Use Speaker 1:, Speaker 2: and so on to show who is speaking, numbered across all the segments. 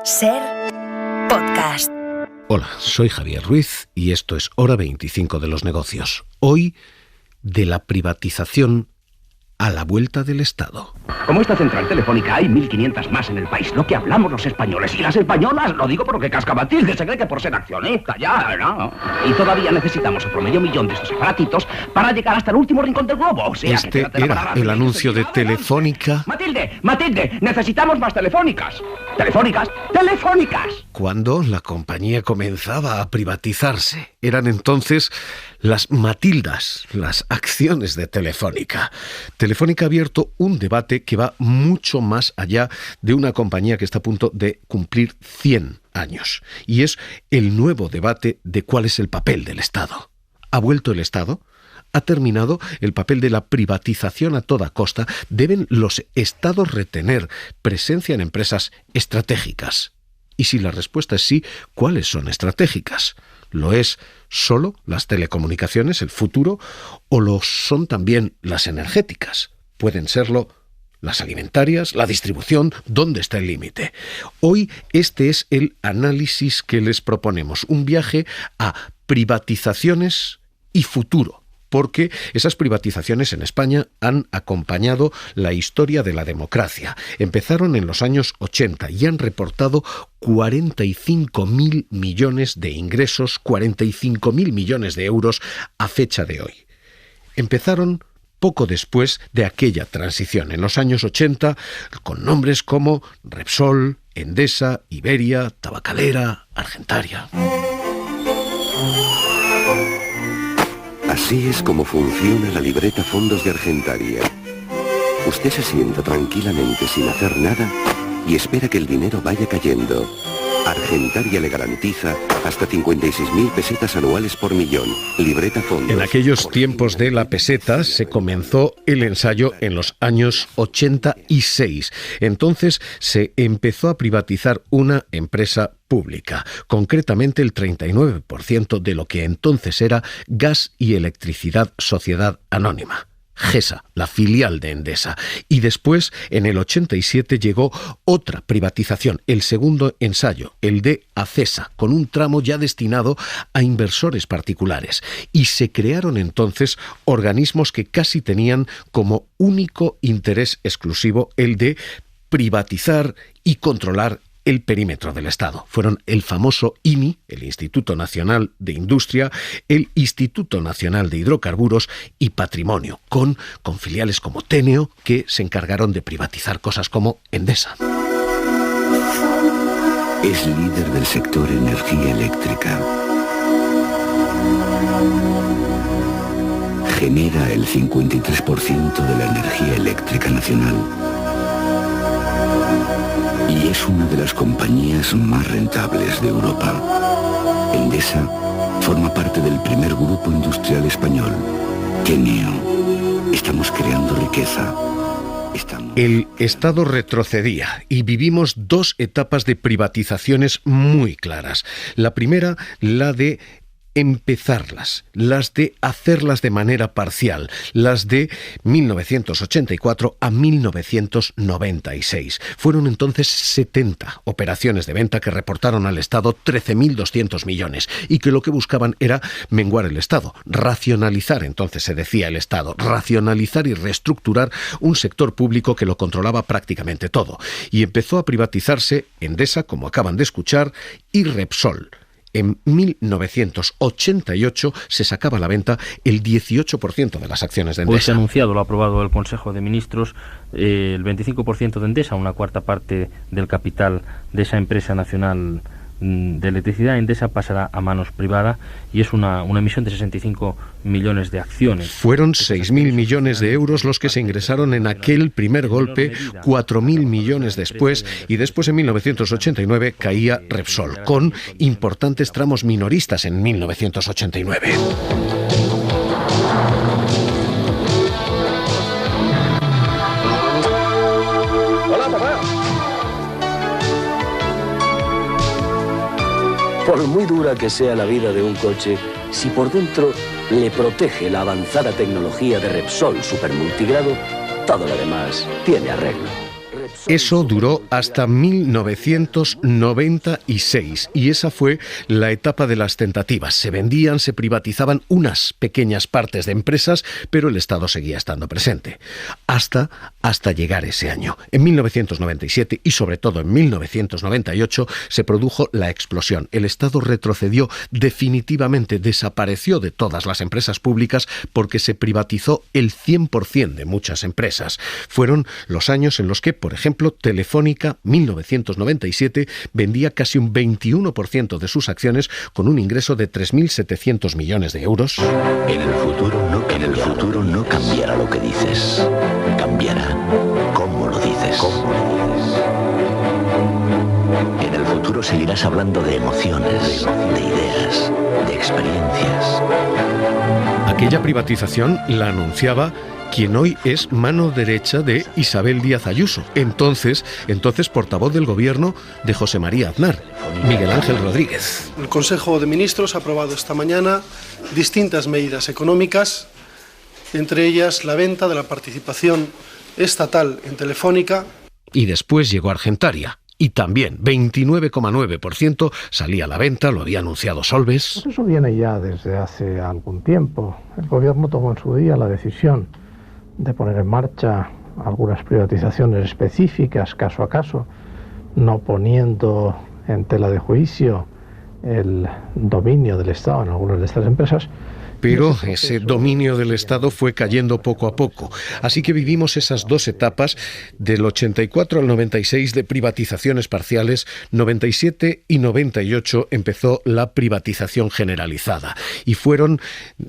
Speaker 1: SER Podcast.
Speaker 2: Hola, soy Javier Ruiz y esto es Hora 25 de los negocios. Hoy, de la privatización a la vuelta del Estado.
Speaker 3: Como esta central telefónica hay 1.500 más en el país, lo que hablamos los españoles y las españolas, lo digo por lo que casca Matilde, se cree que por ser accionista, ya, ¿no? Y todavía necesitamos otro 500.000 de estos aparatitos para llegar hasta el último rincón del globo, o sea,
Speaker 2: este era el anuncio de Telefónica.
Speaker 3: Matilde, necesitamos más telefónicas. Telefónicas.
Speaker 2: Cuando la compañía comenzaba a privatizarse, eran entonces las Matildas, las acciones de Telefónica. Telefónica ha abierto un debate que va mucho más allá de una compañía que está a punto de cumplir 100 años. Y es el nuevo debate de cuál es el papel del Estado. ¿Ha vuelto el Estado? ¿Ha terminado el papel de la privatización a toda costa? ¿Deben los estados retener presencia en empresas estratégicas? Y si la respuesta es sí, ¿cuáles son estratégicas? ¿Lo es solo las telecomunicaciones, el futuro, o lo son también las energéticas? ¿Pueden serlo las alimentarias, la distribución? ¿Dónde está el límite? Hoy este es el análisis que les proponemos, un viaje a privatizaciones y futuro, porque esas privatizaciones en España han acompañado la historia de la democracia. Empezaron en los años 80 y han reportado 45.000 millones de ingresos, 45.000 millones de euros a fecha de hoy. Empezaron poco después de aquella transición, en los años 80, con nombres como Repsol, Endesa, Iberia, Tabacalera, Argentaria.
Speaker 4: Así es como funciona la libreta Fondos de Argentaria. Usted se sienta tranquilamente sin hacer nada y espera que el dinero vaya cayendo. Argentaria le garantiza hasta 56.000 pesetas anuales por millón. Libreta Fondos.
Speaker 2: En aquellos tiempos de la peseta se comenzó el ensayo en los años 86. Entonces se empezó a privatizar una empresa pública, concretamente el 39% de lo que entonces era Gas y Electricidad Sociedad Anónima. GESA, la filial de Endesa. Y después, en el 87, llegó otra privatización, el segundo ensayo, el de Acesa, con un tramo ya destinado a inversores particulares. Y se crearon entonces organismos que casi tenían como único interés exclusivo el de privatizar y controlar el perímetro del Estado. Fueron el famoso INI, el Instituto Nacional de Industria, el Instituto Nacional de Hidrocarburos y Patrimonio, con filiales como Teneo, que se encargaron de privatizar cosas como Endesa.
Speaker 4: Es líder del sector energía eléctrica. Genera el 53% de la energía eléctrica nacional. Y es una de las compañías más rentables de Europa. Endesa forma parte del primer grupo industrial español, Teneo. Estamos creando riqueza.
Speaker 2: El Estado retrocedía y vivimos dos etapas de privatizaciones muy claras. La primera, la de empezarlas, las de hacerlas de manera parcial, las de 1984 a 1996. Fueron entonces 70 operaciones de venta que reportaron al Estado 13.200 millones y que lo que buscaban era menguar el Estado, racionalizar, entonces se decía el Estado, racionalizar y reestructurar un sector público que lo controlaba prácticamente todo. Y empezó a privatizarse Endesa, como acaban de escuchar, y Repsol. En 1988 se sacaba a la venta el 18% de las acciones de Endesa.
Speaker 5: Pues se ha anunciado, lo ha aprobado el Consejo de Ministros, el 25% de Endesa, una cuarta parte del capital de esa empresa nacional de electricidad. Endesa pasará a manos privadas y es una emisión de 65 millones de acciones.
Speaker 2: Fueron 6.000 millones de euros los que se ingresaron en aquel primer golpe, 4.000 millones después, y después en 1989 caía Repsol, con importantes tramos minoristas en 1989.
Speaker 6: Por muy dura que sea la vida de un coche, si por dentro le protege la avanzada tecnología de Repsol Supermultigrado, todo lo demás tiene arreglo.
Speaker 2: Eso duró hasta 1996 y esa fue la etapa de las tentativas. Se vendían, se privatizaban unas pequeñas partes de empresas, pero el Estado seguía estando presente. Hasta llegar ese año. En 1997 y sobre todo en 1998 se produjo la explosión. El Estado retrocedió definitivamente, desapareció de todas las empresas públicas porque se privatizó el 100% de muchas empresas. Fueron los años en los que, por ejemplo, Telefónica, 1997, vendía casi un 21% de sus acciones con un ingreso de 3.700 millones de euros.
Speaker 7: En el futuro no cambiará lo que dices, cambiará cómo lo dices. En el futuro seguirás hablando de emociones, de ideas, de experiencias.
Speaker 2: Aquella privatización la anunciaba quien hoy es mano derecha de Isabel Díaz Ayuso, entonces portavoz del gobierno de José María Aznar, Miguel Ángel Rodríguez.
Speaker 8: El Consejo de Ministros ha aprobado esta mañana distintas medidas económicas, entre ellas la venta de la participación estatal en Telefónica.
Speaker 2: Y después llegó Argentaria. Y también 29,9% salía a la venta, lo había anunciado Solbes.
Speaker 9: Eso viene ya desde hace algún tiempo. El gobierno tomó en su día la decisión de poner en marcha algunas privatizaciones específicas, caso a caso, no poniendo en tela de juicio el dominio del Estado en algunas de estas empresas.
Speaker 2: Pero ese dominio del Estado fue cayendo poco a poco. Así que vivimos esas dos etapas, del 84 al 96 de privatizaciones parciales, 97 y 98 empezó la privatización generalizada. Y fueron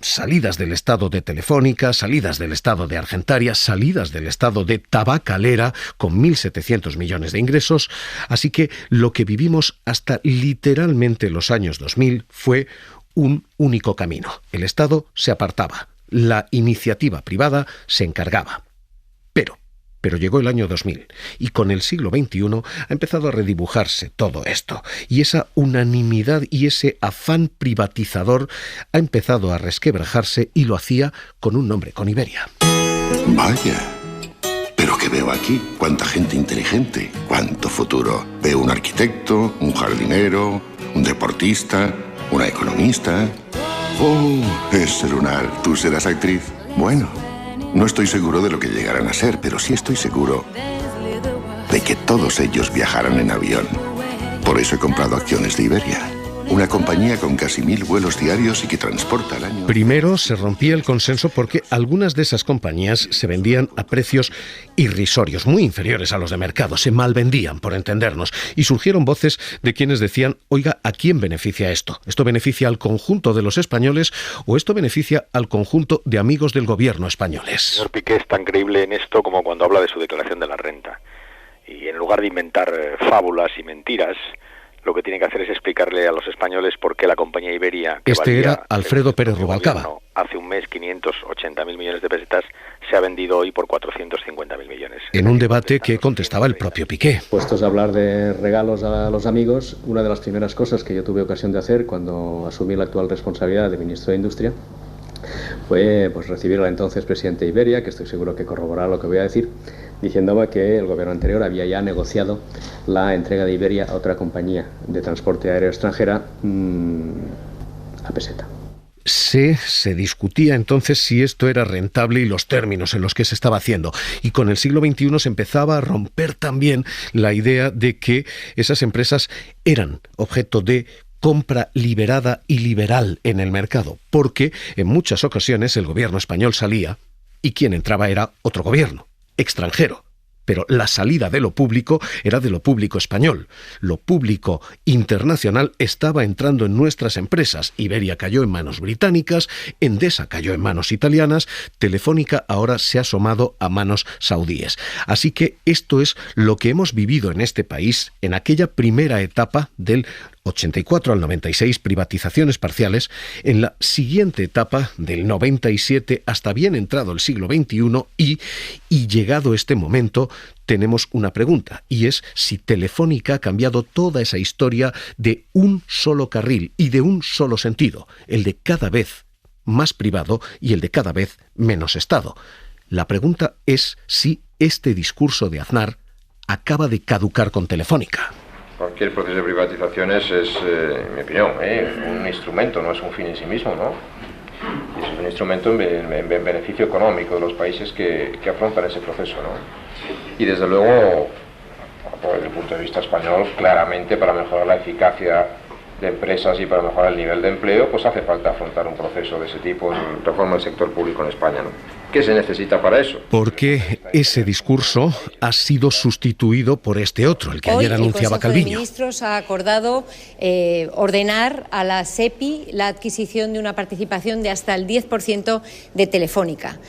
Speaker 2: salidas del Estado de Telefónica, salidas del Estado de Argentaria, salidas del Estado de Tabacalera, con 1.700 millones de ingresos. Así que lo que vivimos hasta literalmente los años 2000 fue un único camino. El Estado se apartaba, la iniciativa privada se encargaba. Pero llegó el año 2000 y con el siglo XXI ha empezado a redibujarse todo esto y esa unanimidad y ese afán privatizador ha empezado a resquebrajarse y lo hacía con un nombre, con Iberia.
Speaker 10: Vaya, pero ¿qué veo aquí? Cuánta gente inteligente, cuánto futuro. Veo un arquitecto, un jardinero, un deportista, una economista. Oh, es lunar. ¿Tú serás actriz? Bueno, no estoy seguro de lo que llegarán a ser, pero sí estoy seguro de que todos ellos viajarán en avión. Por eso he comprado acciones de Iberia. Una compañía con casi 1.000 vuelos diarios y que transporta al año.
Speaker 2: Primero se rompía el consenso porque algunas de esas compañías se vendían a precios irrisorios, muy inferiores a los de mercado, se malvendían, por entendernos, y surgieron voces de quienes decían, oiga, ¿a quién beneficia esto? ¿Esto beneficia al conjunto de los españoles o esto beneficia al conjunto de amigos del gobierno españoles?
Speaker 11: El señor Piqué es tan creíble en esto como cuando habla de su declaración de la renta. Y en lugar de inventar fábulas y mentiras, lo que tiene que hacer es explicarle a los españoles por qué la compañía Iberia...
Speaker 2: Este era Alfredo Pérez Rubalcaba.
Speaker 11: Hace un mes 580.000 millones de pesetas, se ha vendido hoy por 450.000 millones.
Speaker 2: En un debate que contestaba el propio Piqué.
Speaker 12: Puestos a hablar de regalos a los amigos, una de las primeras cosas que yo tuve ocasión de hacer cuando asumí la actual responsabilidad de ministro de Industria fue recibir al entonces presidente de Iberia, que estoy seguro que corroborará lo que voy a decir, diciéndome que el gobierno anterior había ya negociado la entrega de Iberia a otra compañía de transporte aéreo extranjera a peseta.
Speaker 2: Se discutía entonces si esto era rentable y los términos en los que se estaba haciendo. Y con el siglo XXI se empezaba a romper también la idea de que esas empresas eran objeto de compra liberada y liberal en el mercado, porque en muchas ocasiones el gobierno español salía y quien entraba era otro gobierno, extranjero. Pero la salida de lo público era de lo público español. Lo público internacional estaba entrando en nuestras empresas. Iberia cayó en manos británicas, Endesa cayó en manos italianas, Telefónica ahora se ha asomado a manos saudíes. Así que esto es lo que hemos vivido en este país en aquella primera etapa del 84 al 96, privatizaciones parciales, en la siguiente etapa del 97 hasta bien entrado el siglo XXI y llegado este momento tenemos una pregunta y es si Telefónica ha cambiado toda esa historia de un solo carril y de un solo sentido, el de cada vez más privado y el de cada vez menos Estado. La pregunta es si este discurso de Aznar acaba de caducar con Telefónica.
Speaker 13: Cualquier proceso de privatizaciones es, en mi opinión, un instrumento, no es un fin en sí mismo, ¿no? Y es un instrumento en beneficio económico de los países que afrontan ese proceso, ¿no? Y desde luego, desde el punto de vista español, claramente para mejorar la eficacia de empresas y para mejorar el nivel de empleo, pues hace falta afrontar un proceso de ese tipo en reforma del sector público en España, ¿no? ¿Qué se necesita para eso?
Speaker 2: Porque ese discurso ha sido sustituido por este otro, el que ayer anunciaba Calviño.
Speaker 14: El Consejo de Ministros ha acordado ordenar a la SEPI la adquisición de una participación de hasta el 10% de Telefónica.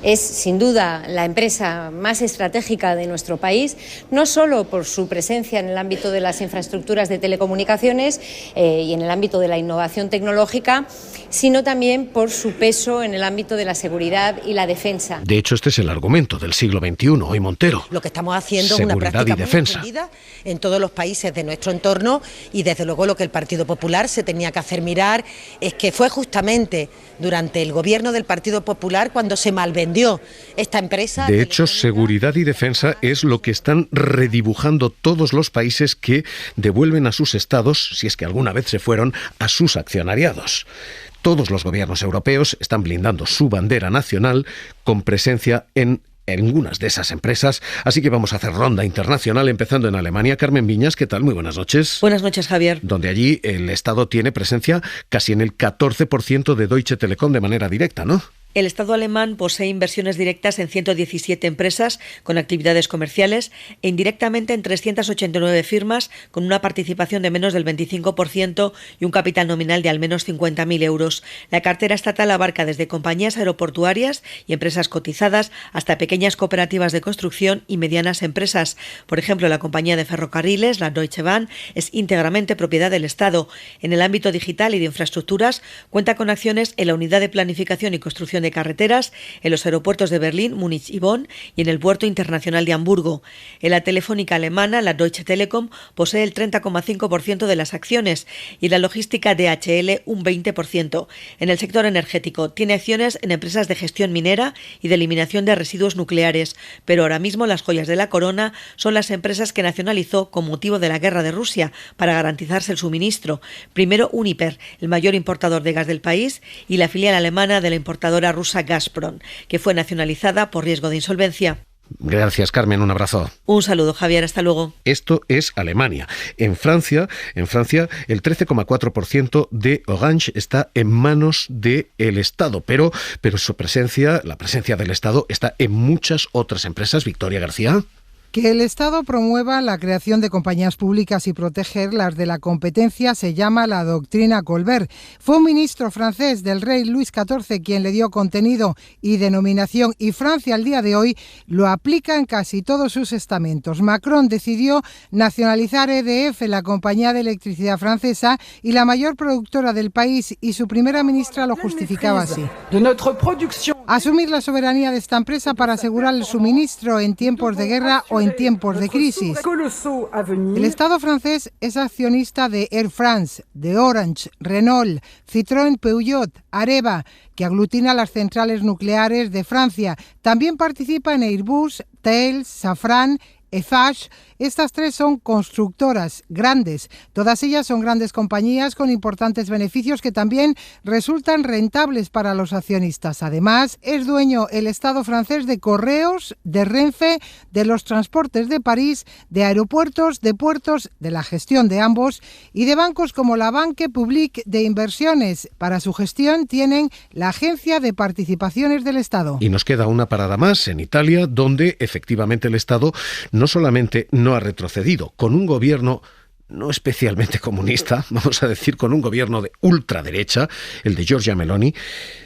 Speaker 14: Es, sin duda, la empresa más estratégica de nuestro país, no solo por su presencia en el ámbito de las infraestructuras de telecomunicaciones y en el ámbito de la innovación tecnológica, sino también por su peso en el ámbito de la seguridad y la defensa.
Speaker 2: De hecho, este es el argumento del siglo XXI, hoy Montero.
Speaker 15: Lo que estamos haciendo es una práctica muy extendida en todos los países de nuestro entorno, y desde luego lo que el Partido Popular se tenía que hacer mirar es que fue justamente durante el gobierno del Partido Popular cuando se malvendió esta empresa.
Speaker 2: De hecho, seguridad y defensa es lo que están redibujando todos los países que devuelven a sus estados, si es que alguna vez se fueron, a sus accionariados. Todos los gobiernos europeos están blindando su bandera nacional con presencia en algunas de esas empresas, así que vamos a hacer ronda internacional, empezando en Alemania. Carmen Viñas, ¿qué tal? Muy buenas noches.
Speaker 16: Buenas noches, Javier.
Speaker 2: Donde allí el Estado tiene presencia casi en el 14% de Deutsche Telekom de manera directa, ¿no?
Speaker 16: El Estado alemán posee inversiones directas en 117 empresas con actividades comerciales e indirectamente en 389 firmas con una participación de menos del 25% y un capital nominal de al menos 50.000 euros. La cartera estatal abarca desde compañías aeroportuarias y empresas cotizadas hasta pequeñas cooperativas de construcción y medianas empresas. Por ejemplo, la compañía de ferrocarriles, la Deutsche Bahn, es íntegramente propiedad del Estado. En el ámbito digital y de infraestructuras cuenta con acciones en la Unidad de Planificación y Construcción de Carreteras, en los aeropuertos de Berlín, Múnich y Bonn y en el Puerto Internacional de Hamburgo. En la telefónica alemana, la Deutsche Telekom, posee el 30,5% de las acciones y la logística DHL un 20%. En el sector energético tiene acciones en empresas de gestión minera y de eliminación de residuos nucleares, pero ahora mismo las joyas de la corona son las empresas que nacionalizó con motivo de la guerra de Rusia para garantizarse el suministro. Primero Uniper, el mayor importador de gas del país, y la filial alemana de la importadora rusa Gazprom, que fue nacionalizada por riesgo de insolvencia.
Speaker 2: Gracias, Carmen, un abrazo.
Speaker 16: Un saludo, Javier, hasta luego.
Speaker 2: Esto es Alemania. En Francia, el 13,4% de Orange está en manos del Estado, pero su presencia, la presencia del Estado, está en muchas otras empresas. Victoria García.
Speaker 17: Que el Estado promueva la creación de compañías públicas y proteger las de la competencia se llama la doctrina Colbert. Fue un ministro francés del rey Luis XIV quien le dio contenido y denominación, y Francia al día de hoy lo aplica en casi todos sus estamentos. Macron decidió nacionalizar EDF, la compañía de electricidad francesa y la mayor productora del país, y su primera ministra lo justificaba así. Asumir la soberanía de esta empresa para asegurar el suministro en tiempos de guerra o en tiempos de crisis. El Estado francés es accionista de Air France, de Orange, Renault, Citroën, Peugeot, Areva, que aglutina las centrales nucleares de Francia. También participa en Airbus, Thales, Safran, Eiffage. Estas tres son constructoras grandes. Todas ellas son grandes compañías con importantes beneficios que también resultan rentables para los accionistas. Además, es dueño el Estado francés de Correos, de Renfe, de los transportes de París, de aeropuertos, de puertos, de la gestión de ambos y de bancos como la Banque Publique de Inversiones. Para su gestión tienen la Agencia de Participaciones del Estado.
Speaker 2: Y nos queda una parada más en Italia, donde efectivamente el Estado no solamente no ha retrocedido, con un gobierno no especialmente comunista, vamos a decir, con un gobierno de ultraderecha, el de Giorgia Meloni.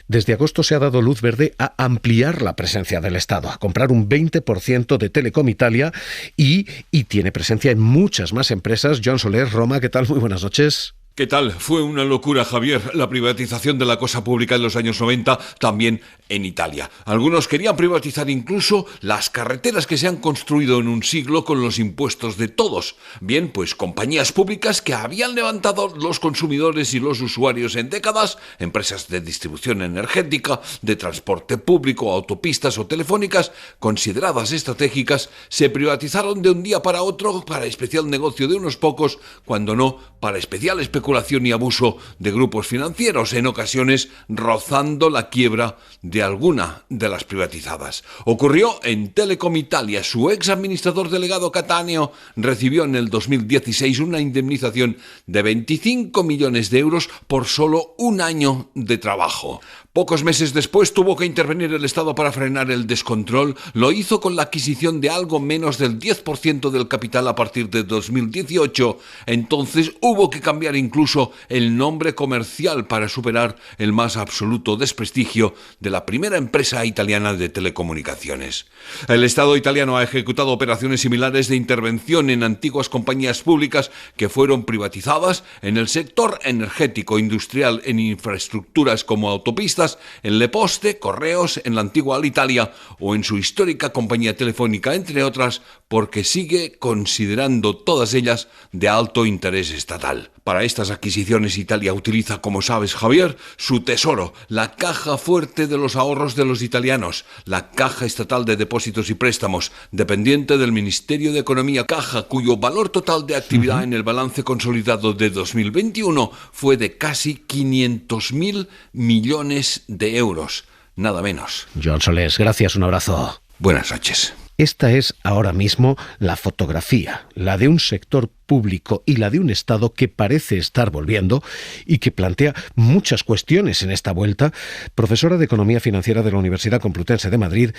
Speaker 2: Desde agosto se ha dado luz verde a ampliar la presencia del Estado, a comprar un 20% de Telecom Italia y tiene presencia en muchas más empresas. Joan Soler, Roma, ¿qué tal? Muy buenas noches.
Speaker 18: ¿Qué tal? Fue una locura, Javier, la privatización de la cosa pública en los años 90, también en Italia. Algunos querían privatizar incluso las carreteras que se han construido en un siglo con los impuestos de todos. Bien, pues compañías públicas que habían levantado los consumidores y los usuarios en décadas, empresas de distribución energética, de transporte público, autopistas o telefónicas, consideradas estratégicas, se privatizaron de un día para otro para especial negocio de unos pocos, cuando no para especial especulación y abuso de grupos financieros, en ocasiones rozando la quiebra de alguna de las privatizadas. Ocurrió en Telecom Italia. Su ex administrador delegado Cattaneo recibió en el 2016 una indemnización de 25 millones de euros por solo un año de trabajo. Pocos meses después tuvo que intervenir el Estado para frenar el descontrol. Lo hizo con la adquisición de algo menos del 10% del capital a partir de 2018. Entonces hubo que cambiar incluso el nombre comercial para superar el más absoluto desprestigio de la primera empresa italiana de telecomunicaciones. El Estado italiano ha ejecutado operaciones similares de intervención en antiguas compañías públicas que fueron privatizadas en el sector energético, industrial, en infraestructuras como autopistas, en Le Poste, Correos, en la antigua Alitalia o en su histórica compañía telefónica, entre otras, porque sigue considerando todas ellas de alto interés estatal. Para estas adquisiciones Italia utiliza, como sabes, Javier, su tesoro, la caja fuerte de los ahorros de los italianos, la Caja Estatal de Depósitos y Préstamos, dependiente del Ministerio de Economía, caja cuyo valor total de actividad en el balance consolidado de 2021 fue de casi 500.000 millones de euros, nada menos.
Speaker 2: Joan Solés, gracias, un abrazo.
Speaker 18: Buenas noches.
Speaker 2: Esta es ahora mismo la fotografía, la de un sector público y la de un Estado que parece estar volviendo y que plantea muchas cuestiones en esta vuelta. Profesora de Economía Financiera de la Universidad Complutense de Madrid,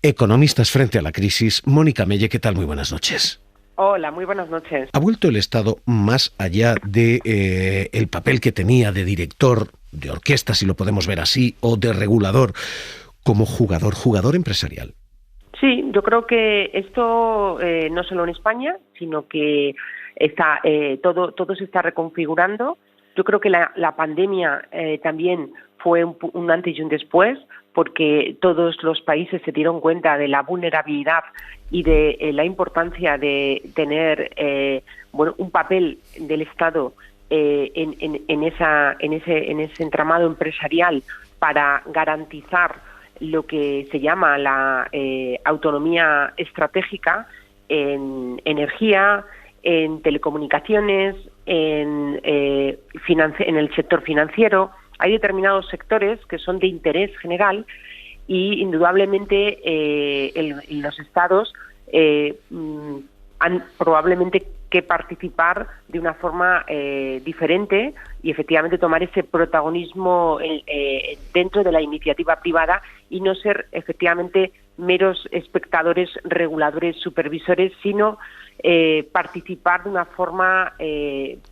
Speaker 2: economistas frente a la crisis. Mónica Melle, ¿qué tal? Muy buenas noches.
Speaker 19: Hola, muy buenas noches.
Speaker 2: ¿Ha vuelto el Estado más allá de el papel que tenía de director de orquesta, si lo podemos ver así, o de regulador, como jugador empresarial?
Speaker 19: Sí, yo creo que esto no solo en España, sino que está todo se está reconfigurando. Yo creo que la pandemia también fue un antes y un después, porque todos los países se dieron cuenta de la vulnerabilidad y de la importancia de tener un papel del Estado en ese entramado empresarial para garantizar lo que se llama la autonomía estratégica en energía, en telecomunicaciones, en el sector financiero. Hay determinados sectores que son de interés general y indudablemente los estados han probablemente que participar de una forma diferente y efectivamente tomar ese protagonismo dentro de la iniciativa privada y no ser efectivamente meros espectadores, reguladores, supervisores, sino participar de una forma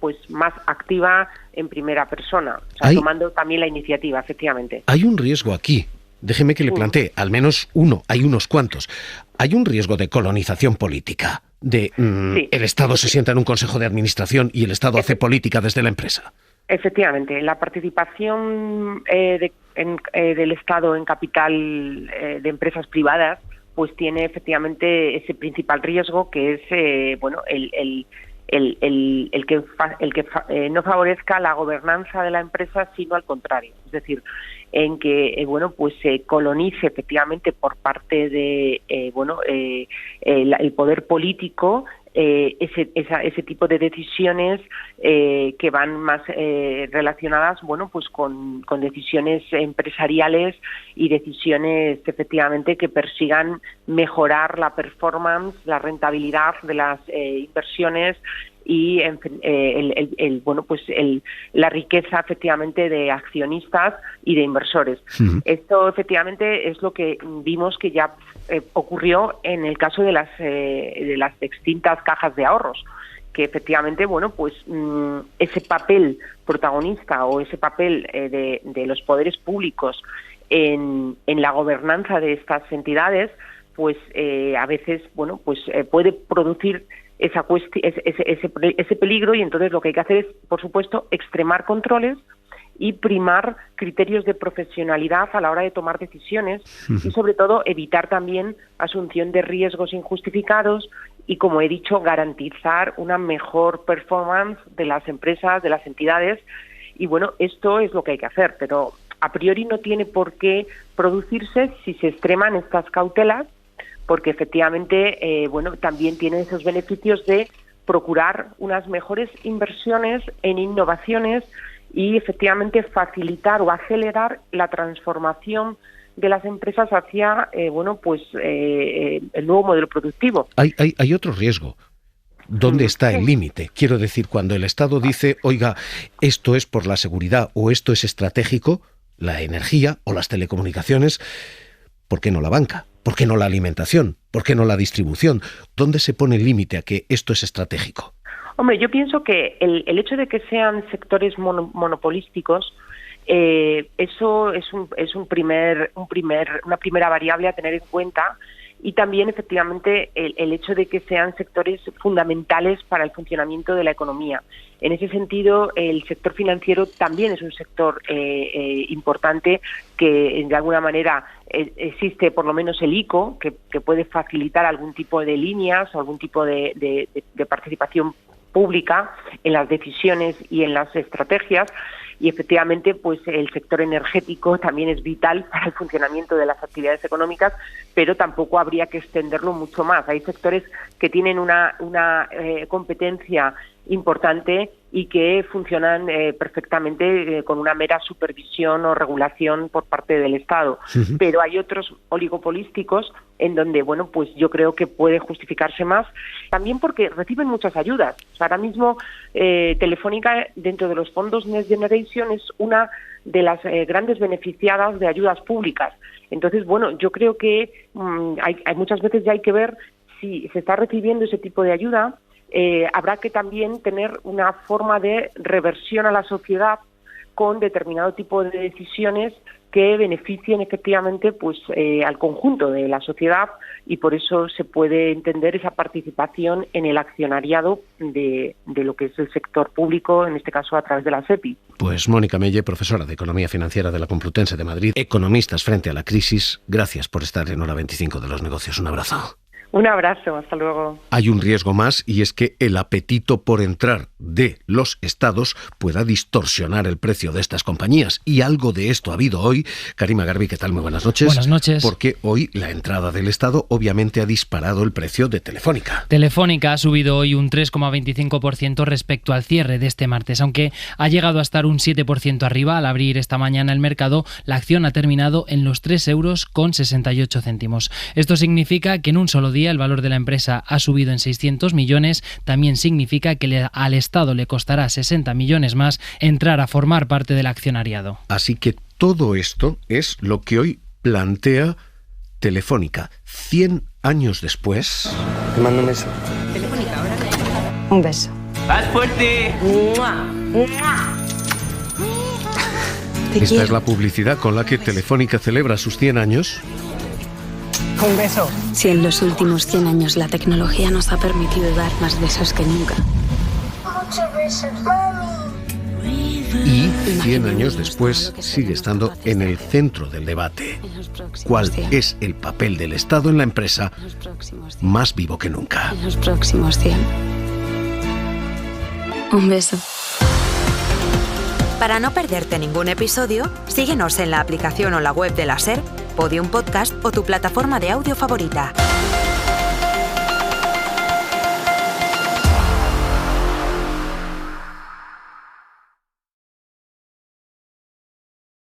Speaker 19: pues más activa en primera persona, o sea, tomando también la iniciativa, efectivamente.
Speaker 2: Hay un riesgo aquí. Déjeme que le plantee, al menos uno, hay unos cuantos. Hay un riesgo de colonización política, de el Estado se sienta en un consejo de administración y el Estado hace política desde la empresa.
Speaker 19: Efectivamente, la participación del Estado en capital de empresas privadas pues tiene efectivamente ese principal riesgo, que es el que no favorezca la gobernanza de la empresa, sino al contrario, es decir, en que se colonice efectivamente por parte de el poder político ese tipo de decisiones que van más relacionadas con decisiones empresariales y decisiones efectivamente que persigan mejorar la performance, la rentabilidad de las inversiones y la riqueza efectivamente de accionistas y de inversores. Uh-huh. Esto efectivamente es lo que vimos que ya ocurrió en el caso de las extintas cajas de ahorros, que efectivamente ese papel protagonista o ese papel de los poderes públicos en la gobernanza de estas entidades a veces puede producir ese peligro, y entonces lo que hay que hacer es, por supuesto, extremar controles y primar criterios de profesionalidad a la hora de tomar decisiones y, sobre todo, evitar también asunción de riesgos injustificados y, como he dicho, garantizar una mejor performance de las empresas, de las entidades. Y bueno, esto es lo que hay que hacer, pero a priori no tiene por qué producirse si se extreman estas cautelas, porque efectivamente, también tiene esos beneficios de procurar unas mejores inversiones en innovaciones y efectivamente facilitar o acelerar la transformación de las empresas hacia el nuevo modelo productivo.
Speaker 2: Hay otro riesgo. ¿Dónde está el límite? Quiero decir, cuando el Estado dice, oiga, esto es por la seguridad o esto es estratégico, la energía o las telecomunicaciones, ¿por qué no la banca? ¿Por qué no la alimentación? ¿Por qué no la distribución? ¿Dónde se pone el límite a que esto es estratégico?
Speaker 19: Hombre, yo pienso que el hecho de que sean sectores monopolísticos, eso es una primera variable a tener en cuenta, y también efectivamente el hecho de que sean sectores fundamentales para el funcionamiento de la economía. En ese sentido, el sector financiero también es un sector importante, que de alguna manera existe por lo menos el ICO, que puede facilitar algún tipo de líneas o algún tipo de participación pública en las decisiones y en las estrategias, y efectivamente pues el sector energético también es vital para el funcionamiento de las actividades económicas, pero tampoco habría que extenderlo mucho más. Hay sectores que tienen una competencia importante y que funcionan perfectamente con una mera supervisión o regulación por parte del Estado. Uh-huh. Pero hay otros oligopolísticos en donde, pues yo creo que puede justificarse más, también porque reciben muchas ayudas. O sea, ahora mismo Telefónica, dentro de los fondos Next Generation, es una de las grandes beneficiadas de ayudas públicas. Entonces, yo creo que hay muchas veces ya hay que ver si se está recibiendo ese tipo de ayuda. Habrá que también tener una forma de reversión a la sociedad con determinado tipo de decisiones que beneficien efectivamente al conjunto de la sociedad, y por eso se puede entender esa participación en el accionariado de lo que es el sector público, en este caso a través de la SEPI.
Speaker 2: Pues Mónica Melle, profesora de Economía Financiera de la Complutense de Madrid, Economistas frente a la crisis, gracias por estar en Hora 25 de los negocios. Un abrazo.
Speaker 19: Un abrazo, hasta luego.
Speaker 2: Hay un riesgo más, y es que el apetito por entrar de los estados pueda distorsionar el precio de estas compañías. Y algo de esto ha habido hoy. Karima Garbi, ¿qué tal? Muy buenas noches.
Speaker 20: Buenas noches.
Speaker 2: Porque hoy la entrada del Estado obviamente ha disparado el precio de Telefónica.
Speaker 20: Telefónica ha subido hoy un 3,25% respecto al cierre de este martes. Aunque ha llegado a estar un 7% arriba al abrir esta mañana el mercado, la acción ha terminado en los 3,68 €. Esto significa que en un solo día el valor de la empresa ha subido en 600 millones. También significa que al Estado le costará 60 millones más entrar a formar parte del accionariado.
Speaker 2: Así que todo esto es lo que hoy plantea Telefónica. 100 años después...
Speaker 21: Te mando un beso.
Speaker 14: Telefónica, ahora un beso.
Speaker 21: ¡Haz fuerte!
Speaker 14: ¡Mua!
Speaker 2: Esta es la publicidad con la que Telefónica celebra sus 100 años.
Speaker 21: Un beso.
Speaker 1: Si en los últimos 100 años la tecnología nos ha permitido dar más besos que nunca.
Speaker 21: Muchos besos, mami.
Speaker 2: Y 100 años después sigue estando en el centro del debate. ¿Cuál es el papel del Estado en la empresa más vivo que nunca?
Speaker 1: En los próximos 100. Un beso.
Speaker 22: Para no perderte ningún episodio, síguenos en la aplicación o la web de la SER, Podium Podcast o tu plataforma de audio favorita.